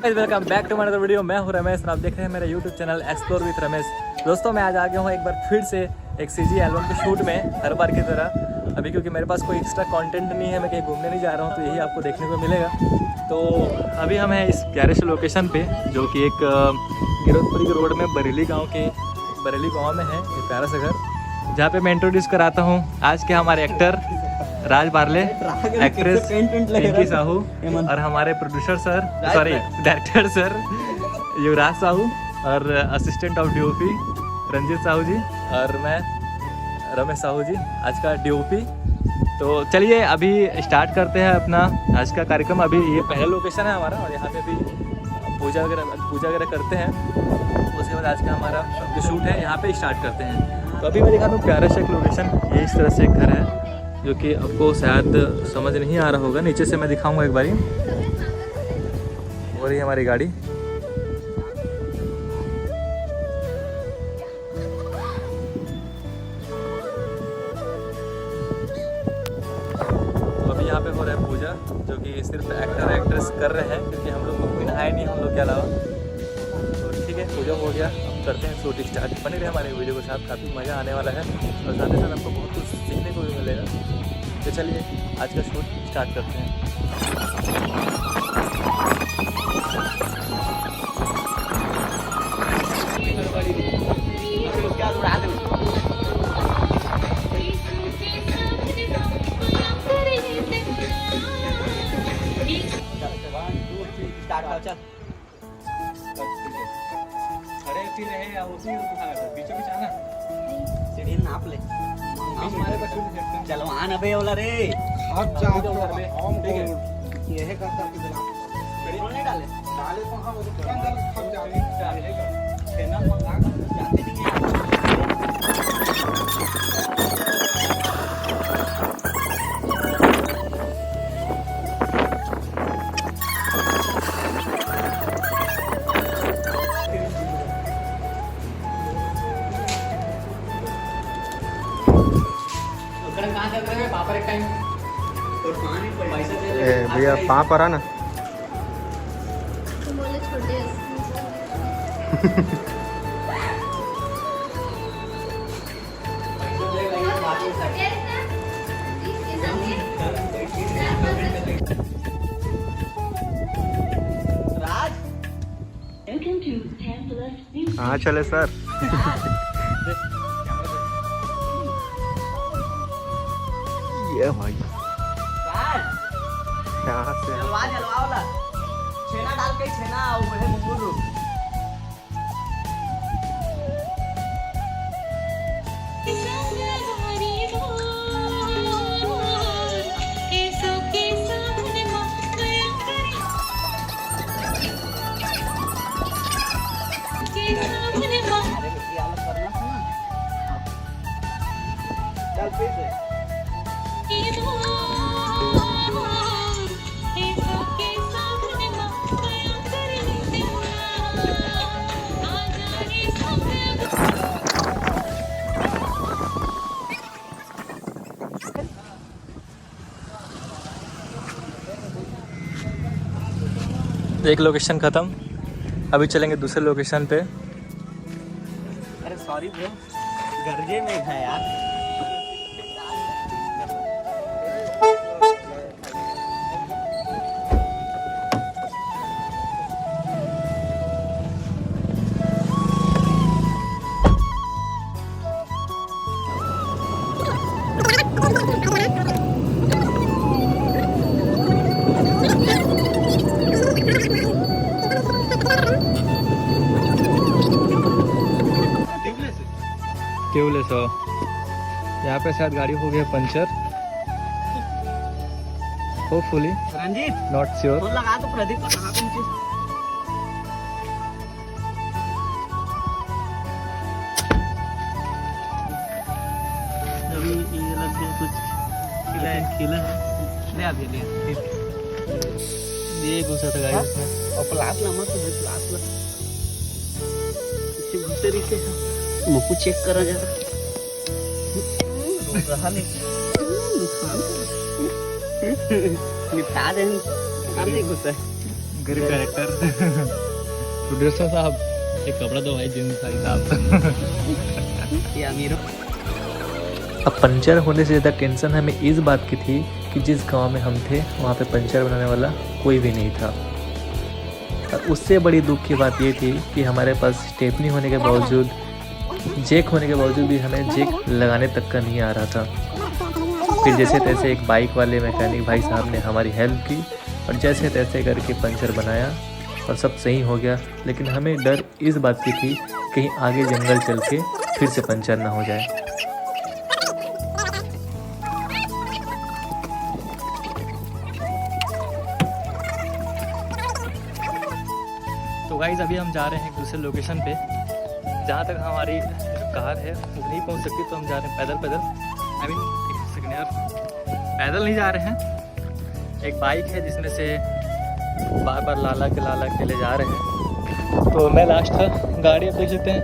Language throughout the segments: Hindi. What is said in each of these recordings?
Welcome back to my other video. मैं हूं रमेश और आप देख रहे हैं मेरा YouTube channel explore with Ramesh. दोस्तों मैं आज आ गया हूं एक बार फिर से एक सीजी एल्बम के शूट में, हर बार की तरह। अभी क्योंकि मेरे पास कोई एक्स्ट्रा कंटेंट नहीं है, मैं कहीं घूमने नहीं जा रहा हूं, तो यही आपको देखने को मिलेगा। तो अभी हम हैं इस प्यारे से लोकेशन पे, जो कि एक गिरधपुरी के रोड में बरेली गाँव में है ये प्यारा सा घर, जहाँ पे मैं इंट्रोड्यूस कराता हूँ आज के हमारे एक्टर राज बारले, एक्ट्रेस पिंकी साहू और हमारे producer sir, sorry director sir Yuvraj Sahu और assistant of DOP Ranjit Sahu ji और मैं रमेश साहू जी, आज का डीओपी। तो चलिए अभी स्टार्ट करते हैं अपना आज का कार्यक्रम। अभी ये पहला लोकेशन है हमारा और यहाँ पे अभी पूजा वगैरह करते हैं। उसके बाद आज का हमारा जो शूट है यहाँ पे स्टार्ट करते हैं। तो अभी मैं दिखा दूँ प्यारा सा एक लोकेशन, ये इस तरह से एक घर है जो कि आपको शायद समझ नहीं आ रहा होगा। नीचे से मैं दिखाऊंगा एक बारी। और ये हमारी गाड़ी, तो अभी यहाँ पे हो रहा है पूजा, जो कि सिर्फ एक्टर एक्ट्रेस कर रहे हैं क्योंकि हम लोग कोई नहाए नहीं हम लोग के अलावा। तो ठीक है, पूजा हो गया, अब करते हैं शूट स्टार्ट। बने रहे हमारे वीडियो के साथ, काफ़ी मज़ा आने वाला है और साथ ही साथ आपको बहुत कुछ सीखने को भी मिलेगा। तो चलिए आज का शूट स्टार्ट करते हैं। खड़े फिर रहे या उसी बीचों बीच आना सीढ़ी नाप ले। चलो आना बे वाला रे, हाथ जा ठीक है। ये है करता कि नहीं डाले तो हम अंदर थक जाएंगे, खेलना मंगा कर जाते नहीं है। भैया पाँव पर आना। हाँ चले सर। ये भाई यहाँ से जलवा छेना डाल के छेना बड़े मुंगुरु चल फिर से एक लोकेशन ख़त्म, अभी चलेंगे दूसरे लोकेशन पे। अरे सॉरी ब्रो, गर्जे में है यार। ट्यूबलेस हो, यहाँ पे शायद गाड़ी हो गया puncture, hopefully, Ranjeet not sure. Phone लगा तो प्रदीप को कहाँ पे अभी ये लग गया कुछ खिला ले आ दे ये घुसा था गाड़ी उसमें। और प्लास ना मत प्लास ला इसे घुसे रही से मुझको चेक करा जरा रहा नहीं नुकसान निपटा दे। घुसा गरीब कैरेक्टर। प्रोड्यूसर साहब एक कपड़ा दो भाई, जींस भाई साहब। ये अमीरों अब पंचर होने से ज़्यादा टेंशन हमें इस बात की थी कि जिस गांव में हम थे वहाँ पे पंचर बनाने वाला कोई भी नहीं था। और उससे बड़ी दुख की बात ये थी कि हमारे पास स्टेपनी होने के बावजूद, जैक होने के बावजूद भी हमें जैक लगाने तक का नहीं आ रहा था। फिर जैसे तैसे एक बाइक वाले मैकेनिक भाई साहब ने हमारी हेल्प की और जैसे तैसे करके पंचर बनाया और सब सही हो गया। लेकिन हमें डर इस बात की थी कहीं आगे जंगल चल के फिर से पंचर ना हो जाए। तो गाइस अभी हम जा रहे हैं दूसरे लोकेशन पे, जहाँ तक हमारी जो कार है वो नहीं पहुँच सकती, तो हम जा रहे हैं पैदल पैदल। आई मीन एक सेकंड यार, पैदल नहीं जा रहे हैं, एक बाइक है जिसमें से बार बार लाला के ले जा रहे हैं। तो मैं लास्ट था, गाड़ी आप देख सकते हैं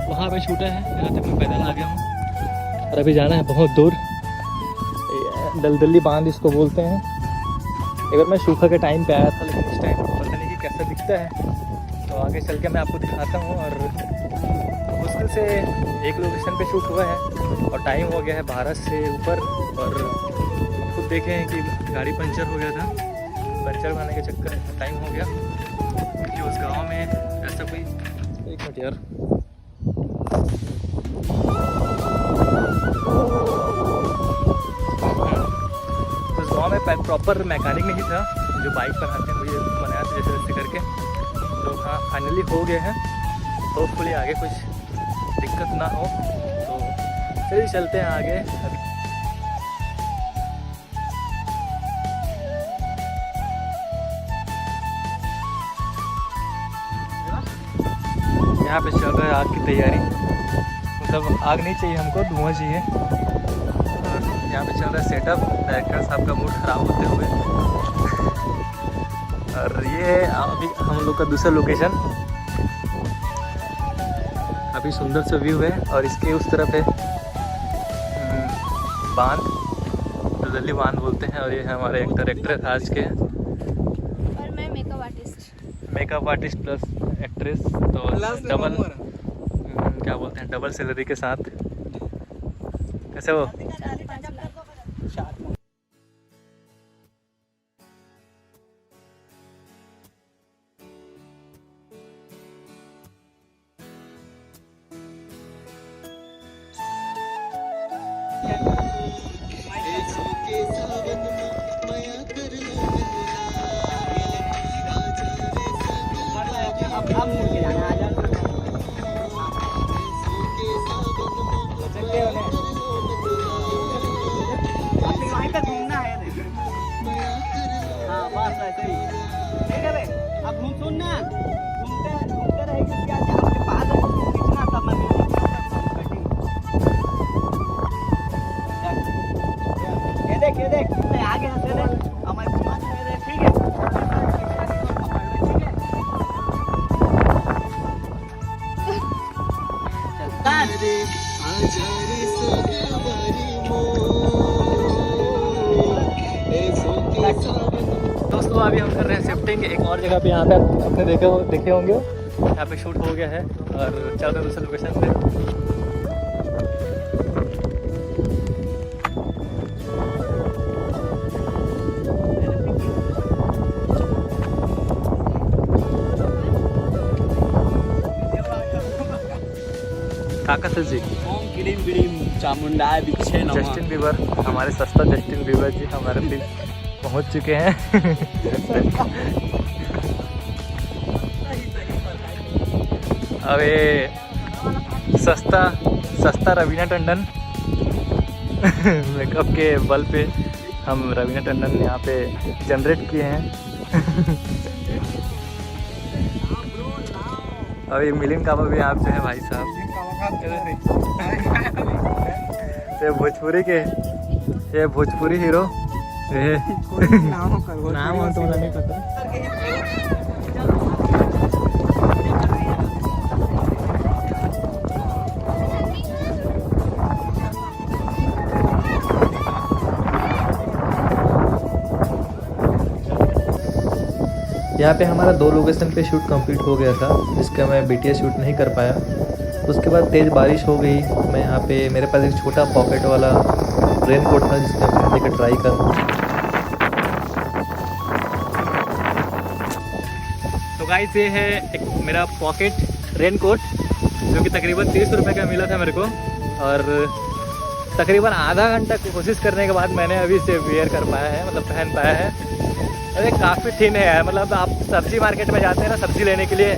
वहाँ पे छूटा है, यहाँ तक मैं पैदल आ गया हूँ। और अभी जाना है बहुत दूर, दलदली बांध इसको बोलते हैं। एक बार मैं सूखा के टाइम पे आया था, लेकिन इस टाइम पता नहीं कि कैसा दिखता है, तो आगे चल के मैं आपको दिखाता हूँ। और मुश्किल से एक लोकेशन पे शूट हुआ है और टाइम हो गया है 12 से ऊपर। और खुद देखें कि गाड़ी पंचर हो गया था, पंचर बनाने के चक्कर में टाइम हो गया, क्योंकि उस गांव में ऐसा कोई, एक मिनट यार, उस गांव में प्रॉपर मैकेनिक नहीं था जो बाइक बनाते हैं, मुझे बनाया था जैसे जैसे करके। तो हाँ फाइनली हो गए हैं, होपफुली आगे कुछ दिक्कत ना हो। तो चलिए चलते हैं आगे। यहाँ पे चल रहा है आग की तैयारी, मतलब आग नहीं चाहिए हमको, धुआं चाहिए। और यहाँ पे चल रहा है सेटअप, डायरेक्टर साहब का मूड ख़राब होते हुए। और ये है अभी हम लोग का दूसरा लोकेशन, अभी सुंदर सा व्यू है। और इसके उस तरफ है बांध, दलदली बांध बोलते हैं। और ये है हमारे एक्टर आज के, और मैं मेकअप आर्टिस्ट प्लस एक्ट्रेस, तो डबल क्या बोलते हैं, डबल सैलरी के साथ। कैसे वो? अब मुड़ के जाना आ जाओ। वहीं पे घूमना है। हाँ बस ऐसे ही ठीक है भाई। अब घूम सुन ना, घूमते रहेंगे, उसके आगे आपके पास खींचना, तब मैं ये देख आगे हंसे देख, हमारे घुमा दे, ठीक है। दोस्तों अभी हम कर रहे हैं शिफ्टिंग एक और जगह पे। यहाँ पे अपने देखे होंगे, यहाँ पे शूट हो गया है और चल रहे दूसरे लोकेशन पे। काका जी, ओम किरीम बिरीम चामुंडा बिच्छे नमः। जस्टिन बीबर, हमारे सस्ता जस्टिन बीबर जी हमारे बीच पहुंच चुके हैं। अब ये सस्ता रवीना टंडन मेकअप के बल पे हम रवीना टंडन यहाँ पे जनरेट किए हैं। और ये मिलिंद काबा भी यहाँ पे है भाई साहब, ये भोजपुरी हीरो। नाम हो तो नहीं पता। यहाँ पे हमारा 2 लोकेशन पे शूट कंप्लीट हो गया था, जिसका मैं BTS शूट नहीं कर पाया। उसके बाद तेज़ बारिश हो गई। मैं यहाँ पे मेरे पास एक छोटा पॉकेट वाला रेन कोट था, जिसका मैं लेकर ट्राई करूँ। तो गाइस ये है एक मेरा पॉकेट रेन कोट, जो कि तकरीबन 30 रुपये का मिला था मेरे को, और तकरीबन आधा घंटा कोशिश करने के बाद मैंने अभी इसे वेयर कर पाया है, मतलब पहन पाया है। अरे काफ़ी थिन है यार, मतलब आप सब्जी मार्केट में जाते हैं ना सब्जी लेने के लिए,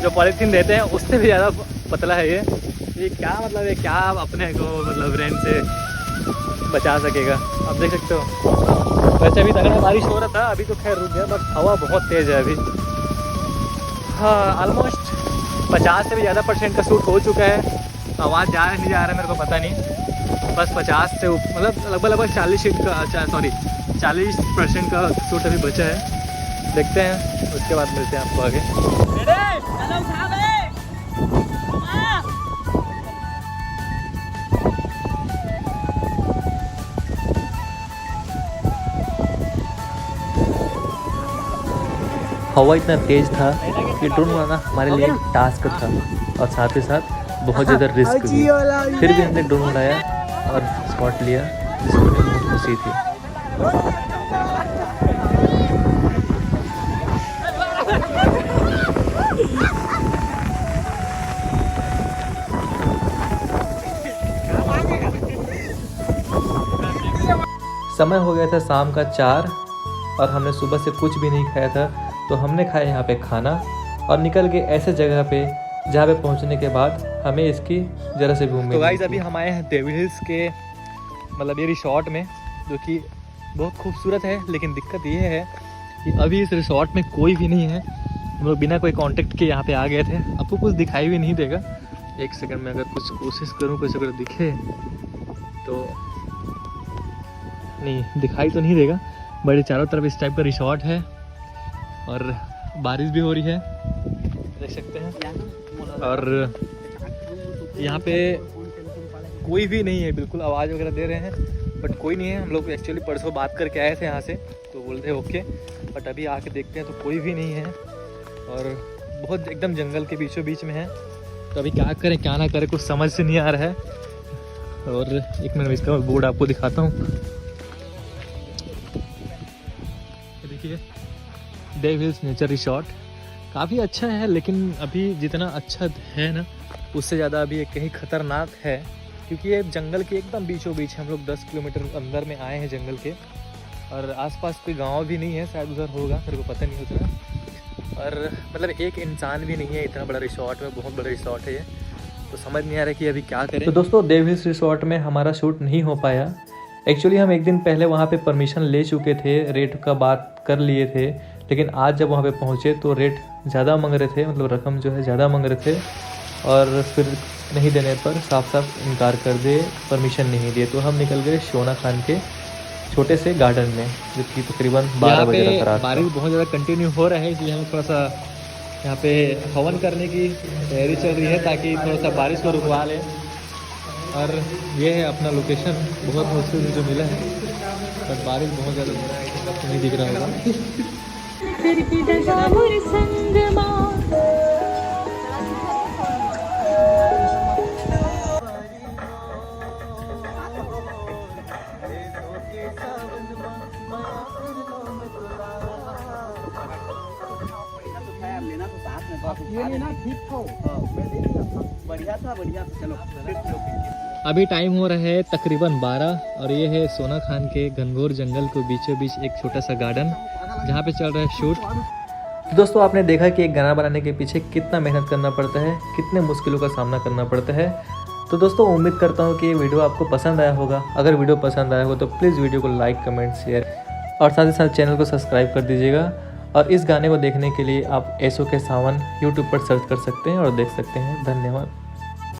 जो पॉलीथीन देते हैं उससे भी ज़्यादा पतला है ये क्या मतलब ये क्या अपने को मतलब रेन से बचा सकेगा, आप देख सकते हो। वैसे अभी तगड़ा बारिश हो रहा था, अभी तो खैर रुक गया, बट हवा बहुत तेज़ है अभी। हाँ, ऑलमोस्ट 50 से भी ज़्यादा % का शूट हो चुका है। आवाज़ जा रहा है नहीं जा रहा है मेरे को पता नहीं, बस 50 से मतलब लगभग 40% का शूट अभी बचा है। देखते हैं, उसके बाद मिलते हैं आपको आगे। हवा इतना तेज़ था कि ड्रोन उड़ाना हमारे लिए एक टास्क था, और साथ ही साथ बहुत ज़्यादा रिस्क भी। फिर भी हमने ड्रोन उड़ाया और शॉट लिया, जिसमें मुझे बहुत खुशी थी। समय हो गया था शाम का 4, और हमने सुबह से कुछ भी नहीं खाया था, तो हमने खाया यहाँ पे खाना और निकल गए ऐसे जगह पे जहाँ पे पहुँचने के बाद हमें इसकी ज़रा से घूमने। तो गाइस अभी हम आए हैं डेविल हिल्स के मतलब ये रिसॉर्ट में, जो कि बहुत खूबसूरत है, लेकिन दिक्कत ये है कि अभी इस रिसॉर्ट में कोई भी नहीं है। हम लोग बिना कोई कांटेक्ट के यहाँ पे आ गए थे। आपको कुछ दिखाई भी नहीं देगा, एक सेकंड में अगर कुछ कोशिश करूँ कुछ अगर दिखे तो नहीं, दिखाई तो नहीं देगा, बड़े चारों तरफ इस टाइप का रिसॉर्ट है और बारिश भी हो रही है, देख सकते हैं। और यहाँ पे कोई भी नहीं है, बिल्कुल आवाज़ वगैरह दे रहे हैं बट कोई नहीं है। हम लोग एक्चुअली परसों बात करके आए थे यहाँ से, तो बोलते ओके, बट अभी आके देखते हैं तो कोई भी नहीं है, और बहुत एकदम जंगल के बीचों बीच में है। तो अभी क्या करें क्या ना करें कुछ समझ से नहीं आ रहा है। और एक मिनट इसका बोर्ड आपको दिखाता हूँ, देखिए डेविल हिल्स नेचर रिसॉर्ट काफ़ी अच्छा है, लेकिन अभी जितना अच्छा है ना उससे ज़्यादा अभी एक कहीं ख़तरनाक है, क्योंकि ये जंगल के एकदम बीचों बीच हम लोग 10 किलोमीटर अंदर में आए हैं जंगल के, और आसपास कोई गांव भी नहीं है, शायद उधर होगा, मेरे को पता नहीं उतना। और मतलब एक इंसान भी नहीं है इतना बड़ा रिसॉर्ट में, बहुत बड़ा रिसॉर्ट है ये, तो समझ नहीं आ रहा कि अभी क्या करें। तो दोस्तों डेविल हिल्स रिसॉर्ट में हमारा शूट नहीं हो पाया। एक्चुअली हम एक दिन पहले वहाँ पे परमिशन ले चुके थे, रेट का बात कर लिए थे, लेकिन आज जब वहाँ पे पहुँचे तो रेट ज़्यादा मांग रहे थे, मतलब रकम जो है ज़्यादा मांग रहे थे, और फिर नहीं देने पर साफ साफ इनकार कर दिए, परमिशन नहीं दिए। तो हम निकल गए सोना खान के छोटे से गार्डन में, जो कि तकरीबन 12 बजे तक रात। बारिश बहुत ज़्यादा कंटिन्यू हो रहा है, इसलिए हमें थोड़ा सा यहाँ पे हवन करने की तैयारी चल रही है, ताकि थोड़ा सा बारिश को रुकवा लें। और ये है अपना लोकेशन, बहुत मुश्किल से जो मिला है, पर बारिश बहुत ज़्यादा नहीं दिख रहा होगा। बढ़िया था चलो। अभी टाइम हो रहा है तकरीबन 12, और ये है सोना खान के घनघोर जंगल के बीचों बीच एक छोटा सा गार्डन, जहाँ पे चल रहा है शूट। दोस्तों आपने देखा कि एक गाना बनाने के पीछे कितना मेहनत करना पड़ता है, कितने मुश्किलों का सामना करना पड़ता है। तो दोस्तों उम्मीद करता हूँ कि ये वीडियो आपको पसंद आया होगा। अगर वीडियो पसंद आया हो तो प्लीज़ वीडियो को लाइक कमेंट शेयर और साथ ही साथ चैनल को सब्सक्राइब कर दीजिएगा। और इस गाने को देखने के लिए आप एसओके सावन यूट्यूब पर सर्च कर सकते हैं और देख सकते हैं। धन्यवाद।